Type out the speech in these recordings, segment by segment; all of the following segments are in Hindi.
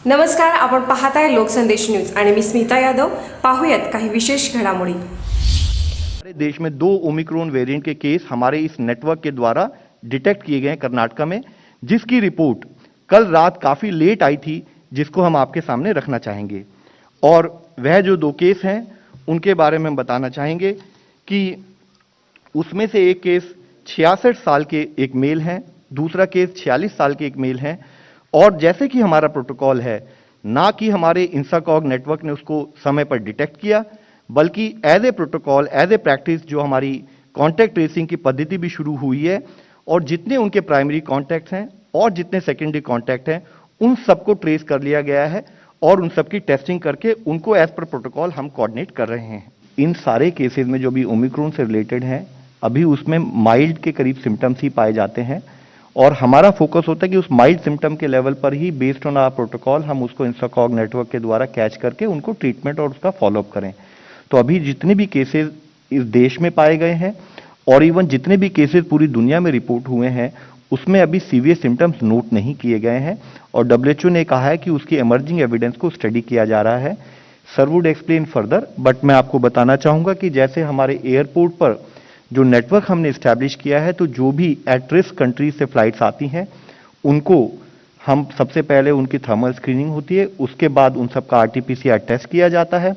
नमस्कार, आपण पाहताय लोकसंदेश न्यूज आणि मी स्मिता यादव. पाहूयात काही विशेष घडामोडी. हमारे देश में 2 ओमिक्रॉन वेरिएंट के केस हमारे इस नेटवर्क के द्वारा डिटेक्ट किए गए कर्नाटका में, जिसकी रिपोर्ट कल रात काफी लेट आई थी, जिसको हम आपके सामने रखना चाहेंगे. और वह जो 2 केस हैं उनके बारे में हम बताना चाहेंगे कि उसमें से एक केस 66 साल के एक मेल हैं, दूसरा केस 46 साल के एक मेल हैं. और जैसे कि हमारा प्रोटोकॉल है, ना कि हमारे इंसाकॉग नेटवर्क ने उसको समय पर डिटेक्ट किया, बल्कि as a protocol, as a practice जो हमारी कॉन्टैक्ट ट्रेसिंग की पद्धति भी शुरू हुई है, और जितने उनके प्राइमरी कॉन्टैक्ट्स हैं और जितने सेकेंडरी कॉन्टैक्ट हैं उन सबको ट्रेस कर लिया गया है और उन सबकी टेस्टिंग करके उनको एज पर प्रोटोकॉल हम कोऑर्डिनेट कर रहे हैं. इन सारे केसेस में जो भी ओमिक्रॉन से रिलेटेड हैं, अभी उसमें माइल्ड के करीब सिम्टम्स ही पाए जाते हैं, और हमारा फोकस होता है कि उस माइल्ड सिम्टम के लेवल पर ही बेस्ड ऑन आवर प्रोटोकॉल हम उसको इंसाकॉग नेटवर्क के द्वारा कैच करके उनको ट्रीटमेंट और उसका फॉलोअप करें. तो अभी जितने भी केसेस इस देश में पाए गए हैं और इवन जितने भी केसेस पूरी दुनिया में रिपोर्ट हुए हैं, उसमें अभी सीवियर सिम्टम्स नोट नहीं किए गए हैं, और WHO ने कहा है कि उसकी इमर्जिंग एविडेंस को स्टडी किया जा रहा है. Sir would explain further, but मैं आपको बताना चाहूंगा कि जैसे हमारे एयरपोर्ट पर जो नेटवर्क हमने इस्टेब्लिश किया है, तो जो भी एट रिस्क कंट्रीज से फ्लाइट्स आती हैं उनको हम सबसे पहले उनकी थर्मल स्क्रीनिंग होती है, उसके बाद उन सबका RT-PCR टेस्ट किया जाता है.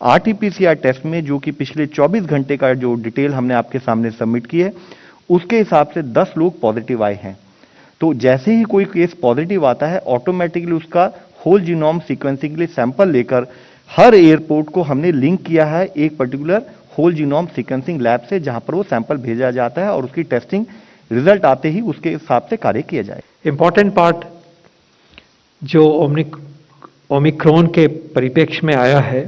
RT-PCR टेस्ट में जो कि पिछले 24 घंटे का जो डिटेल हमने आपके सामने सबमिट की है, उसके हिसाब से 10 लोग पॉजिटिव आए हैं. तो जैसे ही कोई केस पॉजिटिव आता है, ऑटोमेटिकली उसका होल जीनोम सीक्वेंसिंग के लिए सैंपल लेकर हर एयरपोर्ट को हमने लिंक किया है एक particular whole genome sequencing lab से, जहां पर वो सैंपल भेजा जाता है और उसकी टेस्टिंग रिजल्ट आते ही उसके हिसाब से कार्य किया जाए. इम्पॉर्टेंट पार्ट जो ओमिक्रॉन के परिप्रेक्ष्य में आया है,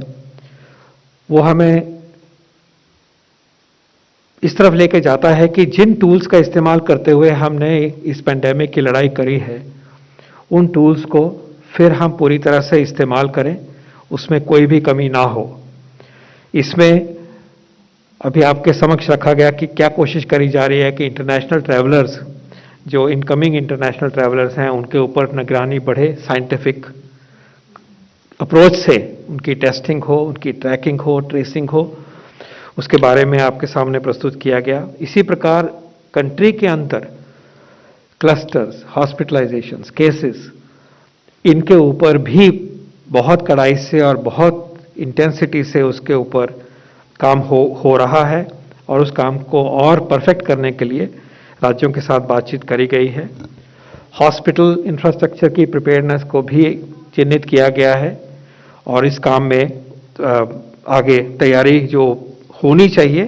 वो हमें इस तरफ लेके जाता है कि जिन टूल्स का इस्तेमाल करते हुए हमने इस पेंडेमिक की लड़ाई करी है, उन टूल्स को फिर हम पूरी तरह से इस्तेमाल करें, उसमें कोई भी कमी ना हो. इसमें अभी आपके समक्ष रखा गया कि क्या कोशिश करी जा रही है कि इंटरनेशनल ट्रैवलर्स, जो इनकमिंग इंटरनेशनल ट्रैवलर्स हैं, उनके ऊपर निगरानी बढ़े, साइंटिफिक अप्रोच से उनकी टेस्टिंग हो, उनकी ट्रैकिंग हो, ट्रेसिंग हो, उसके बारे में आपके सामने प्रस्तुत किया गया. इसी प्रकार कंट्री के अंदर क्लस्टर्स, हॉस्पिटलाइजेशंस, केसेस, इनके ऊपर भी बहुत कड़ाई से और बहुत इंटेंसिटी से उसके ऊपर काम हो रहा है, और उस काम को और परफेक्ट करने के लिए राज्यों के साथ बातचीत करी गई है. हॉस्पिटल इंफ्रास्ट्रक्चर की प्रिपेयरनेस को भी चिन्हित किया गया है, और इस काम में आगे तैयारी जो होनी चाहिए